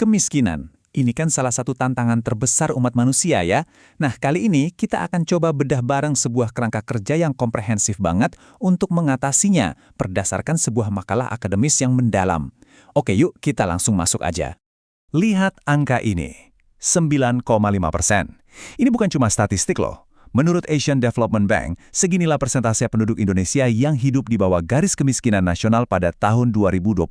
Kemiskinan. Ini kan salah satu tantangan terbesar umat manusia ya. Nah, kali ini kita akan coba bedah bareng sebuah kerangka kerja yang komprehensif banget untuk mengatasinya berdasarkan sebuah makalah akademis yang mendalam. Oke, yuk kita langsung masuk aja. Lihat angka ini, 9,5%. Ini bukan cuma statistik loh. Menurut Asian Development Bank, seginilah persentase penduduk Indonesia yang hidup di bawah garis kemiskinan nasional pada tahun 2022.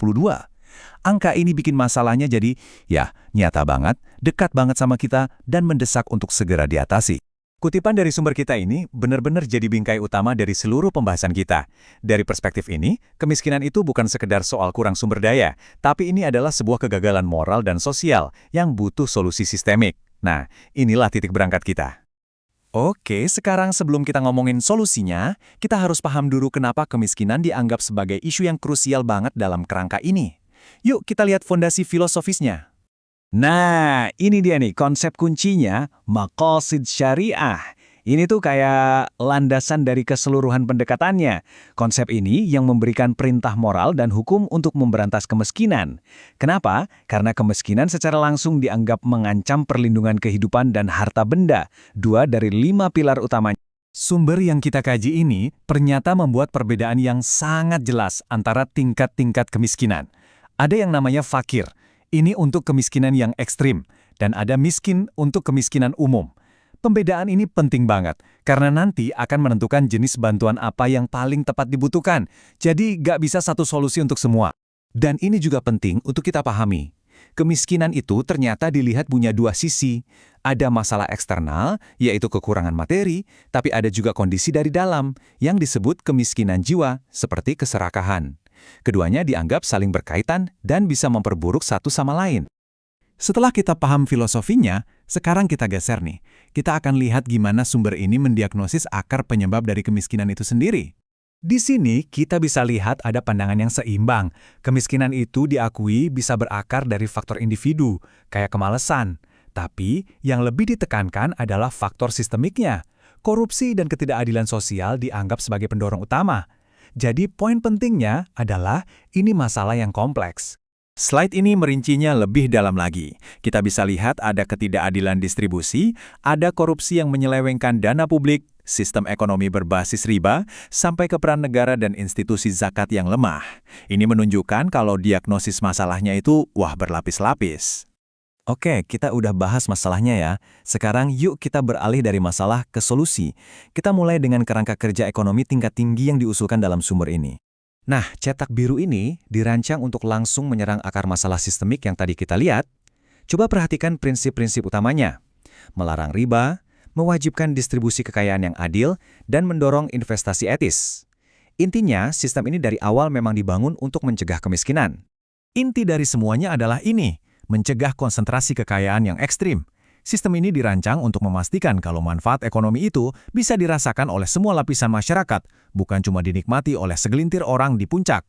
Angka ini bikin masalahnya jadi, ya, nyata banget, dekat banget sama kita, dan mendesak untuk segera diatasi. Kutipan dari sumber kita ini benar-benar jadi bingkai utama dari seluruh pembahasan kita. Dari perspektif ini, kemiskinan itu bukan sekedar soal kurang sumber daya, tapi ini adalah sebuah kegagalan moral dan sosial yang butuh solusi sistemik. Nah, inilah titik berangkat kita. Oke, sekarang sebelum kita ngomongin solusinya, kita harus paham dulu kenapa kemiskinan dianggap sebagai isu yang krusial banget dalam kerangka ini. Yuk kita lihat fondasi filosofisnya. Nah, ini dia nih konsep kuncinya, maqasid syariah. Ini tuh kayak landasan dari keseluruhan pendekatannya. Konsep ini yang memberikan perintah moral dan hukum untuk memberantas kemiskinan. Kenapa? Karena kemiskinan secara langsung dianggap mengancam perlindungan kehidupan dan harta benda, 2 dari 5 pilar utamanya. Sumber yang kita kaji ini ternyata membuat perbedaan yang sangat jelas antara tingkat-tingkat kemiskinan. Ada yang namanya fakir, ini untuk kemiskinan yang ekstrim, dan ada miskin untuk kemiskinan umum. Pembedaan ini penting banget, karena nanti akan menentukan jenis bantuan apa yang paling tepat dibutuhkan, jadi nggak bisa satu solusi untuk semua. Dan ini juga penting untuk kita pahami. Kemiskinan itu ternyata dilihat punya 2 sisi. Ada masalah eksternal, yaitu kekurangan materi, tapi ada juga kondisi dari dalam, yang disebut kemiskinan jiwa, seperti keserakahan. Keduanya dianggap saling berkaitan dan bisa memperburuk satu sama lain. Setelah kita paham filosofinya, sekarang kita geser nih. Kita akan lihat gimana sumber ini mendiagnosis akar penyebab dari kemiskinan itu sendiri. Di sini kita bisa lihat ada pandangan yang seimbang. Kemiskinan itu diakui bisa berakar dari faktor individu, kayak kemalasan. Tapi yang lebih ditekankan adalah faktor sistemiknya. Korupsi dan ketidakadilan sosial dianggap sebagai pendorong utama. Jadi poin pentingnya adalah ini masalah yang kompleks. Slide ini merincinya lebih dalam lagi. Kita bisa lihat ada ketidakadilan distribusi, ada korupsi yang menyelewengkan dana publik, sistem ekonomi berbasis riba, sampai ke peran negara dan institusi zakat yang lemah. Ini menunjukkan kalau diagnosis masalahnya itu, wah, berlapis-lapis. Oke, kita udah bahas masalahnya ya. Sekarang yuk kita beralih dari masalah ke solusi. Kita mulai dengan kerangka kerja ekonomi tingkat tinggi yang diusulkan dalam sumber ini. Nah, cetak biru ini dirancang untuk langsung menyerang akar masalah sistemik yang tadi kita lihat. Coba perhatikan prinsip-prinsip utamanya. Melarang riba, mewajibkan distribusi kekayaan yang adil, dan mendorong investasi etis. Intinya, sistem ini dari awal memang dibangun untuk mencegah kemiskinan. Inti dari semuanya adalah ini. Mencegah konsentrasi kekayaan yang ekstrim. Sistem ini dirancang untuk memastikan kalau manfaat ekonomi itu bisa dirasakan oleh semua lapisan masyarakat, bukan cuma dinikmati oleh segelintir orang di puncak.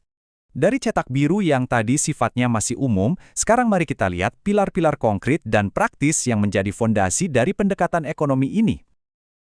Dari cetak biru yang tadi sifatnya masih umum, sekarang mari kita lihat pilar-pilar konkret dan praktis yang menjadi fondasi dari pendekatan ekonomi ini.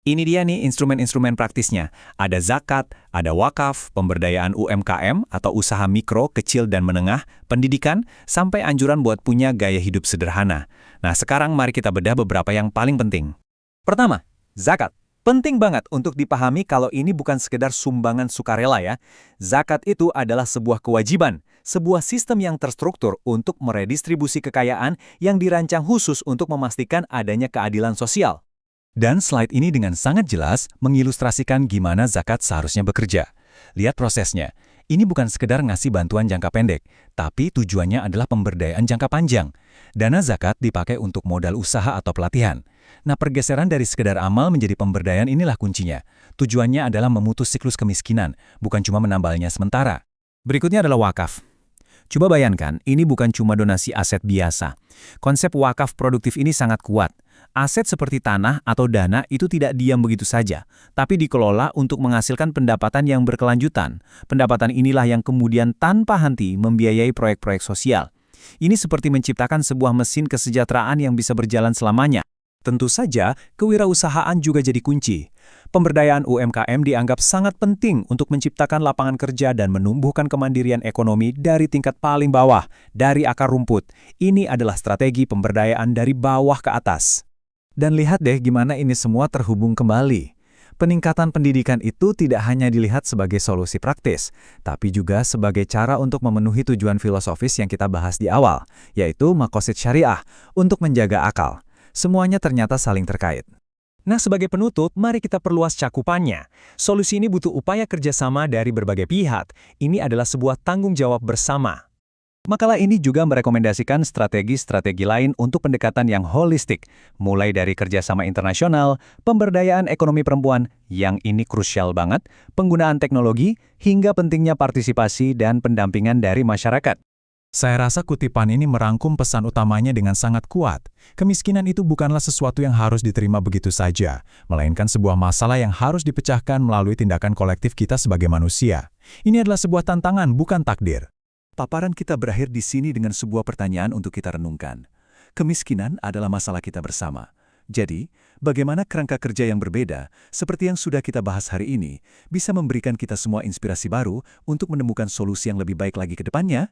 Ini dia nih instrumen-instrumen praktisnya. Ada zakat, ada wakaf, pemberdayaan UMKM atau usaha mikro, kecil, dan menengah, pendidikan, sampai anjuran buat punya gaya hidup sederhana. Nah, sekarang mari kita bedah beberapa yang paling penting. Pertama, zakat. Penting banget untuk dipahami kalau ini bukan sekedar sumbangan sukarela ya. Zakat itu adalah sebuah kewajiban, sebuah sistem yang terstruktur untuk meredistribusi kekayaan yang dirancang khusus untuk memastikan adanya keadilan sosial. Dan slide ini dengan sangat jelas mengilustrasikan gimana zakat seharusnya bekerja. Lihat prosesnya. Ini bukan sekedar ngasih bantuan jangka pendek, tapi tujuannya adalah pemberdayaan jangka panjang. Dana zakat dipakai untuk modal usaha atau pelatihan. Nah, pergeseran dari sekedar amal menjadi pemberdayaan inilah kuncinya. Tujuannya adalah memutus siklus kemiskinan, bukan cuma menambalnya sementara. Berikutnya adalah wakaf. Coba bayangkan, ini bukan cuma donasi aset biasa. Konsep wakaf produktif ini sangat kuat. Aset seperti tanah atau dana itu tidak diam begitu saja, tapi dikelola untuk menghasilkan pendapatan yang berkelanjutan. Pendapatan inilah yang kemudian tanpa henti membiayai proyek-proyek sosial. Ini seperti menciptakan sebuah mesin kesejahteraan yang bisa berjalan selamanya. Tentu saja, kewirausahaan juga jadi kunci. Pemberdayaan UMKM dianggap sangat penting untuk menciptakan lapangan kerja dan menumbuhkan kemandirian ekonomi dari tingkat paling bawah, dari akar rumput. Ini adalah strategi pemberdayaan dari bawah ke atas. Dan lihat deh gimana ini semua terhubung kembali. Peningkatan pendidikan itu tidak hanya dilihat sebagai solusi praktis, tapi juga sebagai cara untuk memenuhi tujuan filosofis yang kita bahas di awal, yaitu makosid syariah, untuk menjaga akal. Semuanya ternyata saling terkait. Nah, sebagai penutup, mari kita perluas cakupannya. Solusi ini butuh upaya kerjasama dari berbagai pihak. Ini adalah sebuah tanggung jawab bersama. Makalah ini juga merekomendasikan strategi-strategi lain untuk pendekatan yang holistik, mulai dari kerjasama internasional, pemberdayaan ekonomi perempuan, yang ini krusial banget, penggunaan teknologi, hingga pentingnya partisipasi dan pendampingan dari masyarakat. Saya rasa kutipan ini merangkum pesan utamanya dengan sangat kuat. Kemiskinan itu bukanlah sesuatu yang harus diterima begitu saja, melainkan sebuah masalah yang harus dipecahkan melalui tindakan kolektif kita sebagai manusia. Ini adalah sebuah tantangan, bukan takdir. Paparan kita berakhir di sini dengan sebuah pertanyaan untuk kita renungkan. Kemiskinan adalah masalah kita bersama. Jadi, bagaimana kerangka kerja yang berbeda, seperti yang sudah kita bahas hari ini, bisa memberikan kita semua inspirasi baru untuk menemukan solusi yang lebih baik lagi ke depannya?